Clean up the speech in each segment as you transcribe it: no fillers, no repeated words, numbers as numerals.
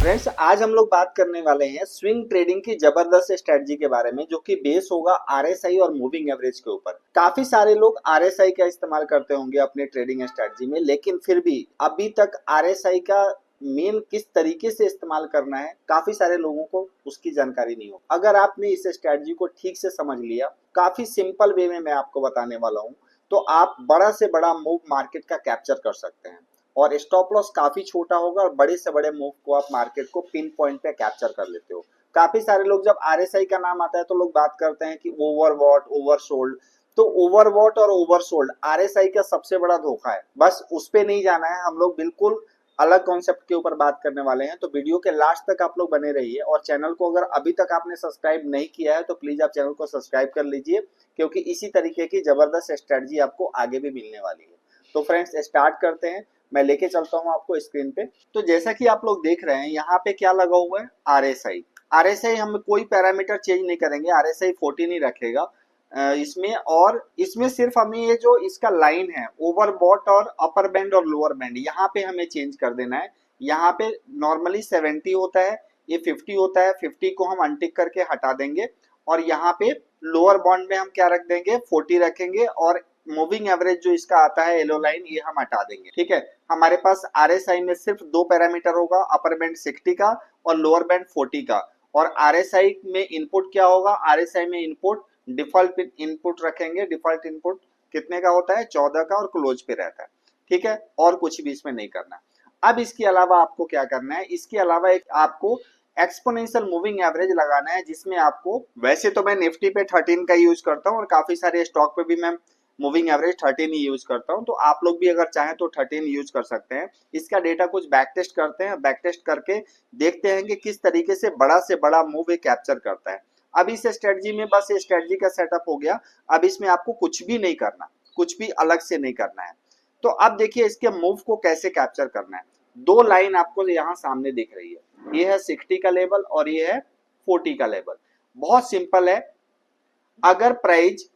Friends, आज हम लोग बात करने वाले हैं स्विंग ट्रेडिंग की जबरदस्त स्ट्रेटजी के बारे में, जो कि बेस होगा आरएसआई और मूविंग एवरेज के ऊपर। काफी सारे लोग आरएसआई का इस्तेमाल करते होंगे अपने ट्रेडिंग स्ट्रेटजी में, लेकिन फिर भी अभी तक आरएसआई का मेन किस तरीके से इस्तेमाल करना है काफी सारे लोगों को उसकी जानकारी नहीं हो। अगर आपने इस स्ट्रेटजी को ठीक से समझ लिया, काफी सिंपल वे में मैं आपको बताने वाला हूँ, तो आप बड़ा से बड़ा मूव मार्केट का कैप्चर कर सकते हैं और स्टॉप लॉस काफी छोटा होगा और बड़े से बड़े मूव को आप मार्केट को पिन पॉइंट पे कैप्चर कर लेते हो। काफी सारे लोग, जब आरएसआई का नाम आता है तो लोग बात करते हैं कि ओवरबॉट, ओवरसोल्ड। तो ओवरबॉट और ओवरसोल्ड आरएसआई का सबसे बड़ा धोखा है। बस उस पे नहीं जाना है, हम लोग बिल्कुल अलग कॉन्सेप्ट के ऊपर बात करने वाले हैं। तो वीडियो के लास्ट तक आप लोग बने रहिए और चैनल को अगर अभी तक आपने सब्सक्राइब नहीं किया है तो प्लीज आप चैनल को सब्सक्राइब कर लीजिए, क्योंकि इसी तरीके की जबरदस्त स्ट्रेटजी आपको आगे भी मिलने वाली है। तो फ्रेंड्स, स्टार्ट करते हैं। मैं लेके चलता हूं आपको स्क्रीन पे। तो जैसा कि आप लोग देख रहे हैं, यहाँ पे क्या लगा हुआ है, आरएसआई। आरएसआई हम कोई पैरामीटर चेंज नहीं करेंगे, आरएसआई 14 ही रखेगा इसमें। और इसमें सिर्फ हमें ये जो इसका लाइन है, ओवरबॉट और अपर बैंड और लोअर बैंड, यहाँ पे हमें चेंज कर देना है। यहाँ पे नॉर्मली 70 होता है, ये 50 होता है। 50 को हम अनटिक करके हटा देंगे और यहाँ पे लोअर बॉन्ड में हम क्या रख देंगे, 40 रखेंगे। और मूविंग एवरेज जो इसका आता है येलो लाइन, ये हम हटा देंगे। ठीक है, हमारे पास आरएसआई में सिर्फ दो पैरामीटर होगा, अपर बैंड 60 का और लोअर बैंड 40 का। और आरएसआई में इनपुट क्या होगा, आरएसआई में इनपुट डिफॉल्ट इनपुट रखेंगे। डिफॉल्ट इनपुट कितने का होता है, 14 का, और क्लोज पे रहता है। ठीक है, और कुछ भी इसमें नहीं करना। अब इसके अलावा आपको क्या करना है, इसके अलावा एक आपको एक्सपोनेंशियल मूविंग एवरेज लगाना है, जिसमें आपको, वैसे तो मैं निफ्टी पे 13 का यूज करता हूँ और काफी सारे स्टॉक पे भी मैं मूविंग एवरेज 13 ही यूज करता हूं। तो आप लोग भी अगर चाहें तो 13 यूज कर सकते हैं। इसका डेटा कुछ बैक टेस्ट करते हैं, बैक टेस्ट करके देखते हैं कि किस तरीके से बड़ा मूव ये कैप्चर करता है। अब इस स्ट्रेटजी में बस ये स्ट्रेटजी का सेटअप हो गया। अब इसमें आपको कुछ भी नहीं करना, कुछ भी अलग से नहीं करना है। तो अब देखिए इसके मूव को कैसे कैप्चर करना है। दो लाइन आपको यहाँ सामने दिख रही है, ये है 60 का लेवल और ये है 40 का लेवल। बहुत सिंपल है। अगर प्राइस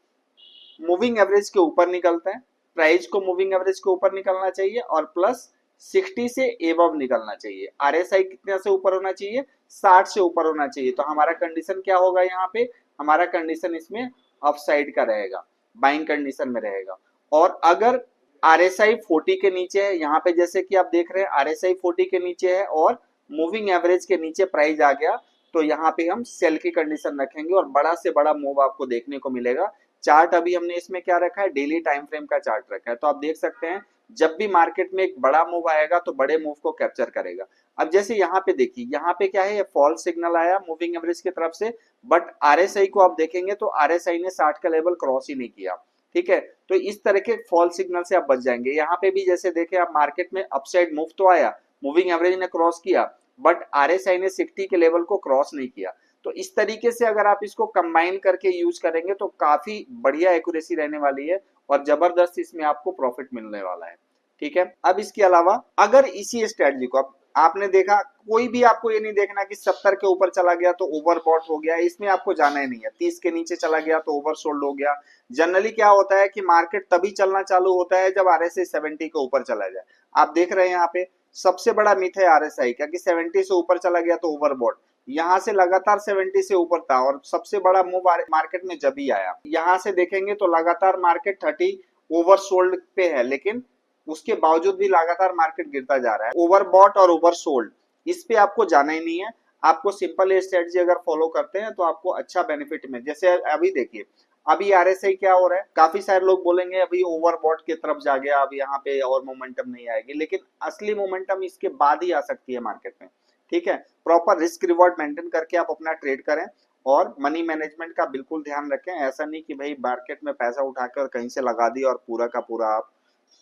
मूविंग एवरेज के ऊपर निकलता है, प्राइस को मूविंग एवरेज के ऊपर निकलना चाहिए और प्लस 60 से एबव निकलना चाहिए। आरएसआई कितने से ऊपर होना चाहिए, 60 से ऊपर होना चाहिए। तो हमारा कंडीशन क्या होगा, यहाँ पे हमारा कंडीशन इसमें अपसाइड का रहेगा, बाइंग कंडीशन में रहेगा। और अगर आरएसआई 40 के नीचे है, यहाँ पे जैसे कि आप देख रहे हैं आरएसआई 40 के नीचे है और मूविंग एवरेज के नीचे प्राइस आ गया, तो यहाँ पे हम सेल की कंडीशन रखेंगे और बड़ा से बड़ा मूव आपको देखने को मिलेगा। चार्ट अभी हमने इसमें क्या रखा है, डेली टाइम फ्रेम का चार्ट रखा है। तो आप देख सकते हैं जब भी मार्केट में एक बड़ा मूव आएगा तो बड़े मूव को कैप्चर करेगा। अब जैसे यहाँ पे देखिए, यहाँ पे क्या है, फॉल्स सिग्नल आया मूविंग एवरेज की तरफ से, बट आरएसआई को आप देखेंगे तो आरएसआई ने 60 का लेवल क्रॉस ही नहीं किया। ठीक है, तो इस तरह के फॉल्स सिग्नल से आप बच जाएंगे। यहाँ पे भी जैसे देखे आप, मार्केट में अपसाइड मूव तो आया, मूविंग एवरेज ने क्रॉस किया, बट आरएसआई ने 60 के लेवल को क्रॉस नहीं किया। तो इस तरीके से अगर आप इसको कंबाइन करके यूज करेंगे तो काफी बढ़िया एक्यूरेसी रहने वाली है और जबरदस्त इसमें आपको प्रॉफिट मिलने वाला है। ठीक है, अब इसके अलावा अगर इसी स्ट्रेटजी को आपने देखा, कोई भी आपको ये नहीं देखना कि 70 के ऊपर चला गया तो ओवरबॉट हो गया, इसमें आपको जाना ही नहीं है। 30 के नीचे चला गया तो ओवरसोल्ड हो गया। जनरली क्या होता है कि मार्केट तभी चलना चालू होता है जब आरएसआई 70 के ऊपर चला जाए। आप देख रहे हैं यहाँ पे सबसे बड़ा मिथ है आरएसआई का कि 70 से ऊपर चला गया तो ओवरबॉट। यहाँ से लगातार 70 से ऊपर था और सबसे बड़ा मूव मार्केट में जब ही आया। यहाँ से देखेंगे तो लगातार मार्केट 30 ओवरसोल्ड पे है, लेकिन उसके बावजूद भी लगातार मार्केट गिरता जा रहा है। ओवरबॉट और ओवरसोल्ड, इस पे आपको जाना ही नहीं है। आपको सिंपल स्ट्रेटजी अगर फॉलो करते हैं तो आपको अच्छा बेनिफिट में, जैसे अभी देखिए अभी आरएसआई क्या हो रहा है, काफी सारे लोग बोलेंगे अभी ओवरबॉट की तरफ जा गया, अब यहाँ पे और मोमेंटम नहीं आएगी, लेकिन असली मोमेंटम इसके बाद ही आ सकती है मार्केट में। ठीक है, प्रॉपर रिस्क रिवॉर्ड मेंटेन करके आप अपना ट्रेड करें और मनी मैनेजमेंट का बिल्कुल ध्यान रखें। ऐसा नहीं कि भाई मार्केट में पैसा उठा के और कहीं से लगा दिया और पूरा का पूरा आप,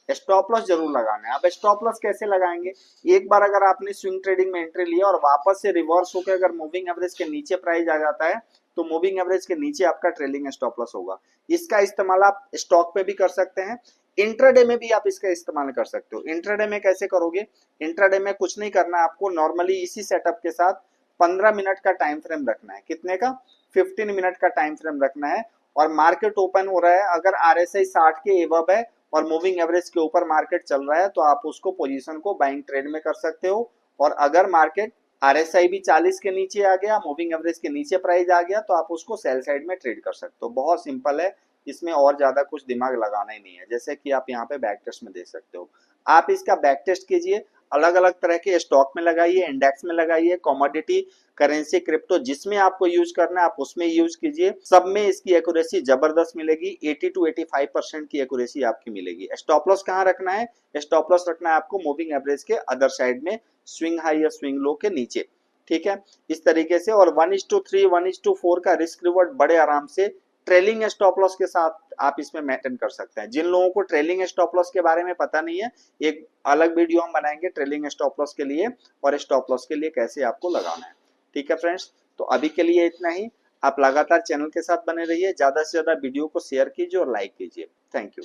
स्टॉप लॉस जरूर लगाना है। अब स्टॉप लॉस कैसे लगाएंगे, एक बार अगर आपने स्विंग ट्रेडिंग में एंट्री लिया और वापस से रिवर्स होकर अगर मूविंग एवरेज के नीचे प्राइस आ जाता है तो मूविंग एवरेज के नीचे आपका ट्रेलिंग स्टॉप लॉस होगा। इसका इस्तेमाल आप स्टॉक पे भी कर सकते हैं, इंट्राडे में भी आप इसका इस्तेमाल कर सकते हो। इंट्राडे में कैसे करोगे, इंट्राडे में कुछ नहीं करना है आपको, नॉर्मली इसी सेटअप के साथ 15 मिनट का टाइम फ्रेम रखना है। कितने का, 15 मिनट का टाइम फ्रेम रखना है। और मार्केट ओपन हो रहा है, अगर आरएसआई 60 के एबव है और मूविंग एवरेज के ऊपर मार्केट चल रहा है तो आप उसको पोजीशन को बाइंग ट्रेड में कर सकते हो। और अगर मार्केट आरएसआई भी 40 के नीचे आ गया, मूविंग एवरेज के नीचे प्राइस आ गया, तो आप उसको सेल साइड में ट्रेड कर सकते हो। बहुत सिंपल है, इसमें और ज्यादा कुछ दिमाग लगाना ही नहीं है। जैसे कि आप यहाँ पे बैक टेस्ट में देख सकते हो, आप इसका बैक टेस्ट कीजिए, अलग अलग तरह के स्टॉक में लगाइए, इंडेक्स में लगाइए, कमोडिटी, करेंसी, क्रिप्टो, जिसमें आपको यूज करना है आप उसमें यूज कीजिए। सब में इसकी एक्यूरेसी जबरदस्त मिलेगी, 80 to 85% की एक्यूरेसी आपकी मिलेगी। स्टॉप लॉस कहाँ रखना है? स्टॉप लॉस रखना है आपको मूविंग एवरेज के अदर साइड में, स्विंग हाई या स्विंग लो के नीचे, ठीक है, इस तरीके से। और 1:3 1:4 का रिस्क रिवॉर्ड बड़े आराम से ट्रेलिंग स्टॉप लॉस के साथ आप इसमें मेंटेन कर सकते हैं। जिन लोगों को ट्रेलिंग स्टॉप लॉस के बारे में पता नहीं है, एक अलग वीडियो हम बनाएंगे ट्रेलिंग स्टॉप लॉस के लिए और स्टॉप लॉस के लिए कैसे आपको लगाना है, ठीक है फ्रेंड्स। तो अभी के लिए इतना ही। आप लगातार चैनल के साथ बने रहिए, ज्यादा से ज्यादा वीडियो को शेयर कीजिए और लाइक कीजिए। Thank you.